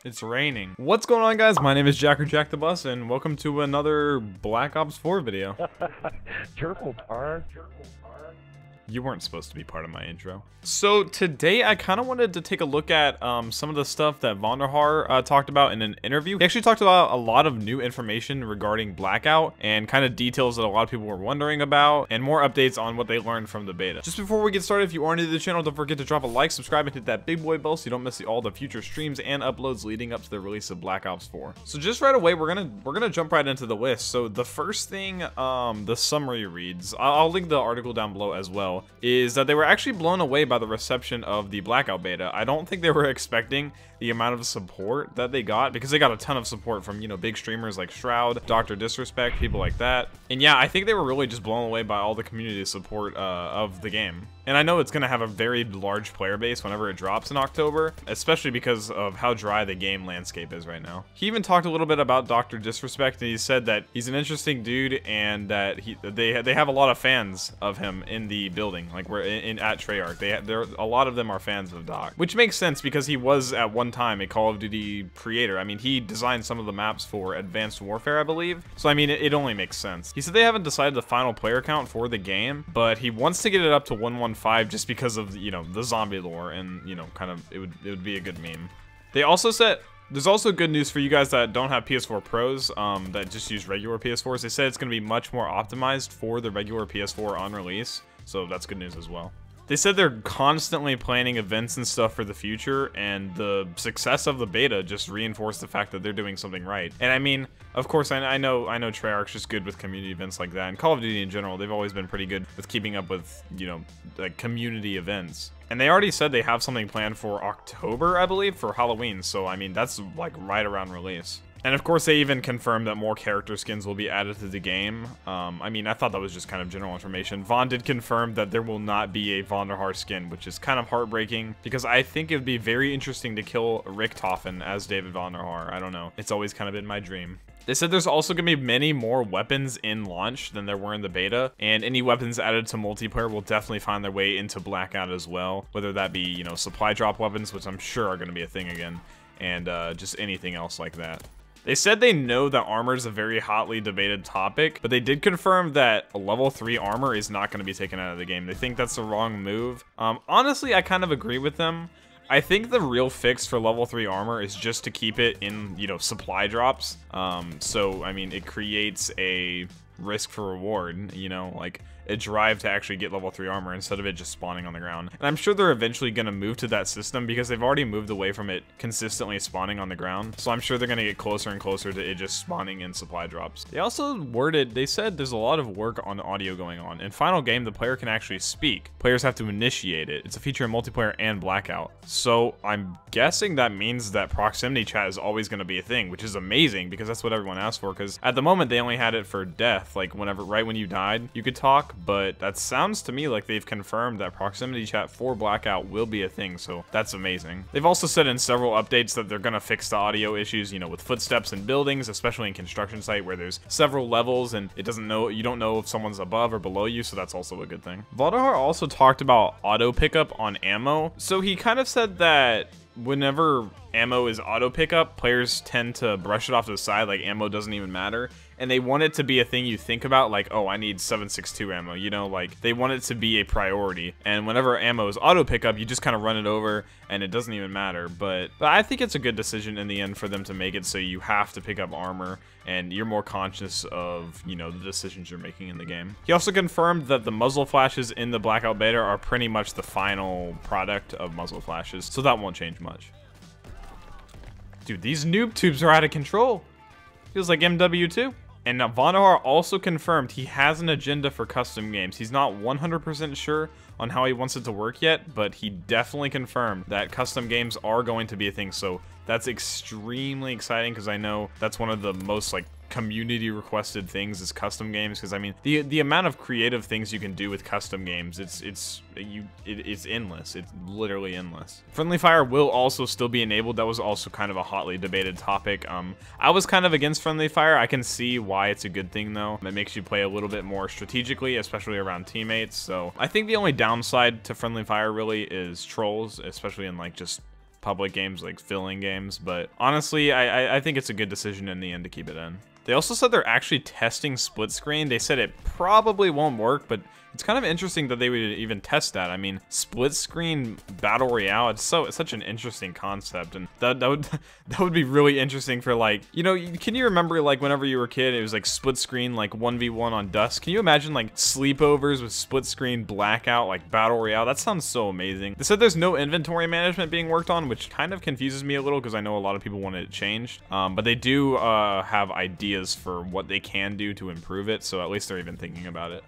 It's raining. What's going on, guys? My name is JackTheBus, and welcome to another Black Ops 4 video. Turtle tar. You weren't supposed to be part of my intro. So today I kind of wanted to take a look at some of the stuff that Vahn talked about in an interview. He actually talked about a lot of new information regarding Blackout and kind of details that a lot of people were wondering about and more updates on what they learned from the beta. Just before we get started, if you are new to the channel, don't forget to drop a like, subscribe, and hit that big boy bell so you don't miss all the future streams and uploads leading up to the release of Black Ops 4. So just right away, we're gonna jump right into the list. So the first thing the summary reads, I'll link the article down below as well, is that they were actually blown away by the reception of the Blackout beta. I don't think they were expecting the amount of support that they got, because they got a ton of support from, you know, big streamers like Shroud, Dr. Disrespect, people like that. And yeah, I think they were really just blown away by all the community support of the game. And I know it's going to have a very large player base whenever it drops in October, especially because of how dry the game landscape is right now. He even talked a little bit about Dr. Disrespect, and he said that he's an interesting dude and that they have a lot of fans of him in the building, like we're at Treyarch. A lot of them are fans of Doc, which makes sense because he was at one time a Call of Duty creator. I mean, he designed some of the maps for Advanced Warfare, I believe. So I mean, it only makes sense. He said they haven't decided the final player count for the game, but he wants to get it up to 115 just because of, you know, the zombie lore and, you know, kind of it would be a good meme. They also said there's also good news for you guys that don't have PS4 Pros, that just use regular PS4s. They said it's going to be much more optimized for the regular PS4 on release, so that's good news as well. They said they're constantly planning events and stuff for the future, and the success of the beta just reinforced the fact that they're doing something right. And I mean, of course, I know Treyarch's just good with community events like that, and Call of Duty in general, they've always been pretty good with keeping up with, you know, like community events. And they already said they have something planned for October, I believe, for Halloween, so I mean, that's like right around release. And of course, they even confirmed that more character skins will be added to the game. I mean, I thought that was just kind of general information. Vahn did confirm that there will not be a Vahn skin, which is kind of heartbreaking, because I think it would be very interesting to kill Richtofen as David Vahn. I don't know. It's always kind of been my dream. They said there's also going to be many more weapons in launch than there were in the beta, and any weapons added to multiplayer will definitely find their way into Blackout as well, whether that be, you know, supply drop weapons, which I'm sure are going to be a thing again, and just anything else like that. They said they know that armor is a very hotly debated topic, but they did confirm that a level 3 armor is not going to be taken out of the game. They think that's the wrong move. Honestly, I kind of agree with them. I think the real fix for level 3 armor is just to keep it in, you know, supply drops. So, I mean, it creates a risk for reward, you know, like a drive to actually get level 3 armor instead of it just spawning on the ground. And I'm sure they're eventually going to move to that system because they've already moved away from it consistently spawning on the ground. So I'm sure they're going to get closer and closer to it just spawning in supply drops. They also they said there's a lot of work on audio going on. In final game, the player can actually speak. Players have to initiate it. It's a feature in multiplayer and Blackout. So I'm guessing that means that proximity chat is always going to be a thing, which is amazing because that's what everyone asked for. Because at the moment, they only had it for death. Like right when you died, you could talk. But that sounds to me like they've confirmed that proximity chat for Blackout will be a thing, so that's amazing. They've also said in several updates that they're gonna fix the audio issues, you know, with footsteps in buildings, especially in construction site where there's several levels and you don't know if someone's above or below you, so that's also a good thing. Vahn also talked about auto pickup on ammo. So he kind of said that whenever ammo is auto pickup, players tend to brush it off to the side, like ammo doesn't even matter. And they want it to be a thing you think about, like, oh, I need 7.62 ammo, you know, like, they want it to be a priority. And whenever ammo is auto pickup, you just kind of run it over, and it doesn't even matter. But I think it's a good decision in the end for them to make it so you have to pick up armor, and you're more conscious of, you know, the decisions you're making in the game. He also confirmed that the muzzle flashes in the Blackout beta are pretty much the final product of muzzle flashes, so that won't change much. Dude, these noob tubes are out of control. Feels like MW2. And now Vahn also confirmed he has an agenda for custom games. He's not 100% sure on how he wants it to work yet, but he definitely confirmed that custom games are going to be a thing. So that's extremely exciting because I know that's one of the most like community requested things is custom games, because I mean the amount of creative things you can do with custom games, it's endless. It's literally endless. Friendly fire will also still be enabled. That was also kind of a hotly debated topic. I was kind of against friendly fire. I can see why it's a good thing though. It makes you play a little bit more strategically, especially around teammates. So I think the only downside to friendly fire really is trolls, especially in like just public games, like filling games. But honestly, I think it's a good decision in the end to keep it in. They also said they're actually testing split screen. They said it probably won't work, but it's kind of interesting that they would even test that. I mean, split screen battle royale, it's such an interesting concept, and that would be really interesting for, like, you know, can you remember, like, whenever you were a kid, it was like split screen, like 1v1 on Dust? Can you imagine like sleepovers with split screen Blackout, like battle royale? That sounds so amazing. They said there's no inventory management being worked on, which kind of confuses me a little because I know a lot of people want it changed, but they do have ideas for what they can do to improve it, so at least they're even thinking about it.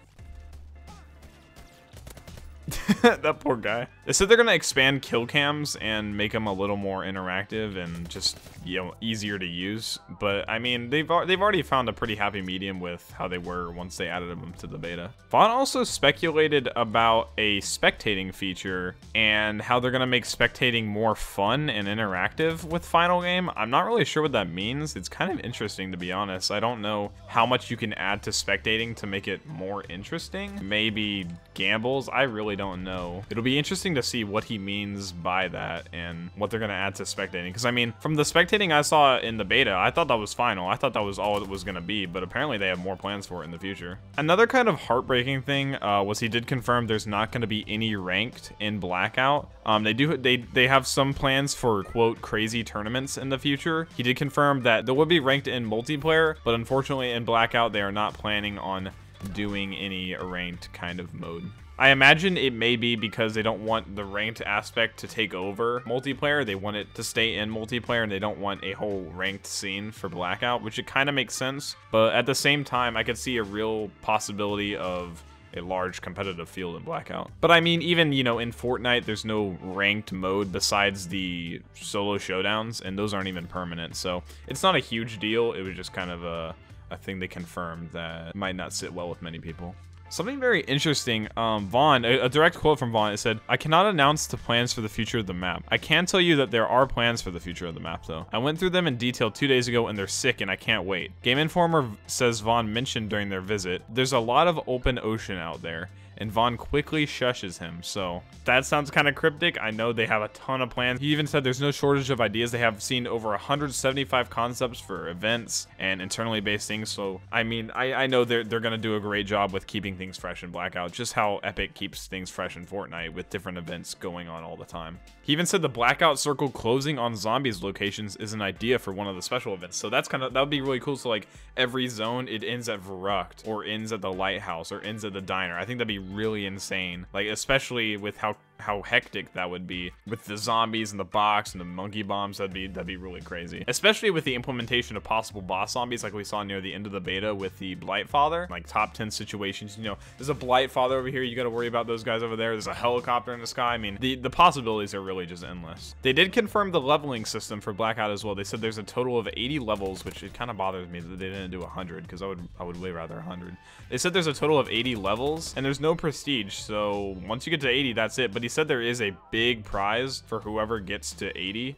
That poor guy. They said they're gonna expand kill cams and make them a little more interactive and just, you know, easier to use. But I mean, they've already found a pretty happy medium with how they were once they added them to the beta. Vahn also speculated about a spectating feature and how they're gonna make spectating more fun and interactive with final game. I'm not really sure what that means. It's kind of interesting, to be honest. I don't know how much you can add to spectating to make it more interesting. Maybe gambles. I really don't know. It'll be interesting to see what he means by that and what they're gonna add to spectating, because I mean, from the spectating I saw in the beta, I thought that was final. I thought that was all it was gonna be, but apparently they have more plans for it in the future. Another kind of heartbreaking thing was he did confirm there's not gonna be any ranked in Blackout. They have some plans for, quote, crazy tournaments in the future. He did confirm that there will be ranked in multiplayer, but unfortunately in Blackout they are not planning on doing any ranked kind of mode. I imagine it may be because they don't want the ranked aspect to take over multiplayer. They want it to stay in multiplayer, and they don't want a whole ranked scene for Blackout, which it kind of makes sense. But at the same time, I could see a real possibility of a large competitive field in Blackout. But I mean, even, you know, in Fortnite, there's no ranked mode besides the solo showdowns, and those aren't even permanent. So it's not a huge deal. It was just kind of a thing they confirmed that might not sit well with many people. Something very interesting, Vahn, a direct quote from Vahn, it said, "I cannot announce the plans for the future of the map. I can tell you that there are plans for the future of the map, though. I went through them in detail 2 days ago, and they're sick, and I can't wait." Game Informer says Vahn mentioned during their visit, "There's a lot of open ocean out there," and Vahn quickly shushes him. So that sounds kind of cryptic. I know they have a ton of plans. He even said there's no shortage of ideas. They have seen over 175 concepts for events and internally based things. So I mean, I know they're gonna do a great job with keeping things fresh in Blackout, just how Epic keeps things fresh in Fortnite with different events going on all the time. He even said the Blackout circle closing on zombies locations is an idea for one of the special events. So that's that would be really cool. So like every zone, it ends at Verrucht or ends at the lighthouse or ends at the diner. I think that'd be really insane, like especially with how hectic that would be with the zombies and the box and the monkey bombs. That'd be really crazy, especially with the implementation of possible boss zombies like we saw near the end of the beta with the Blight Father, like top 10 situations. You know, there's a Blight Father over here, you got to worry about those guys over there. There's a helicopter in the sky. I mean, the possibilities are really just endless. They did confirm the leveling system for Blackout as well. They said there's a total of 80 levels, which it kind of bothers me that they didn't do 100, because I would way rather 100. They said there's a total of 80 levels and there's no prestige, so once you get to 80, that's it. But he said there is a big prize for whoever gets to 80.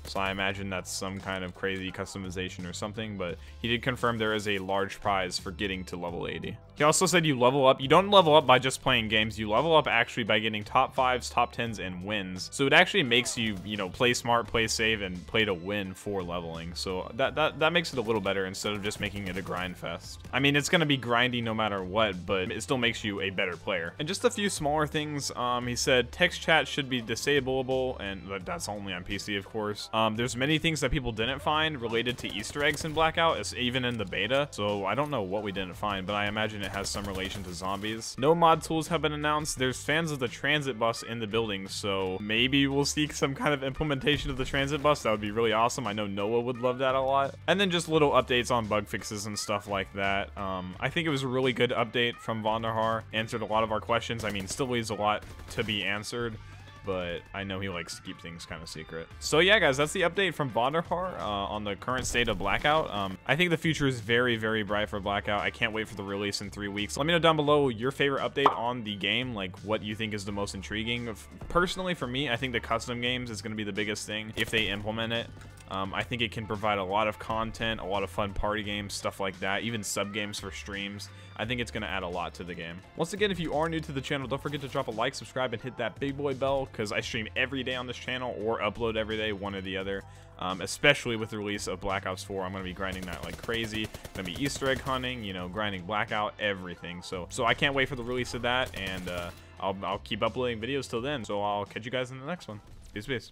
So I imagine that's some kind of crazy customization or something, but he did confirm there is a large prize for getting to level 80. He also said you level up. You don't level up by just playing games. You level up actually by getting top 5s, top 10s, and wins. So it actually makes you, you know, play smart, play safe, and play to win for leveling. So that makes it a little better instead of just making it a grind fest. I mean, it's going to be grindy no matter what, but it still makes you a better player. And just a few smaller things. He said text chat should be disableable, and that's only on PC, of course. There's many things that people didn't find related to Easter eggs in Blackout, even in the beta. So I don't know what we didn't find, but I imagine it has some relation to zombies. No mod tools have been announced. There's fans of the transit bus in the building, so maybe we'll seek some kind of implementation of the transit bus. That would be really awesome. I know Noah would love that a lot. And then just little updates on bug fixes and stuff like that. I think it was a really good update from Vahn. Answered a lot of our questions. I mean, still leaves a lot to be answered, but I know he likes to keep things kind of secret. So yeah, guys, that's the update from Vahn on the current state of Blackout. I think the future is very, very bright for Blackout. I can't wait for the release in 3 weeks. Let me know down below your favorite update on the game, like what you think is the most intriguing. Personally, for me, I think the custom games is going to be the biggest thing if they implement it. I think it can provide a lot of content, a lot of fun party games, stuff like that, even sub games for streams. I think it's going to add a lot to the game. Once again, if you are new to the channel, don't forget to drop a like, subscribe, and hit that big boy bell. because I stream every day on this channel or upload every day, one or the other. Especially with the release of Blackouts 4, I'm going to be grinding that like crazy. Going to be Easter egg hunting, you know, grinding Blackout, everything. So I can't wait for the release of that, and I'll keep uploading videos till then. So I'll catch you guys in the next one. Peace, peace.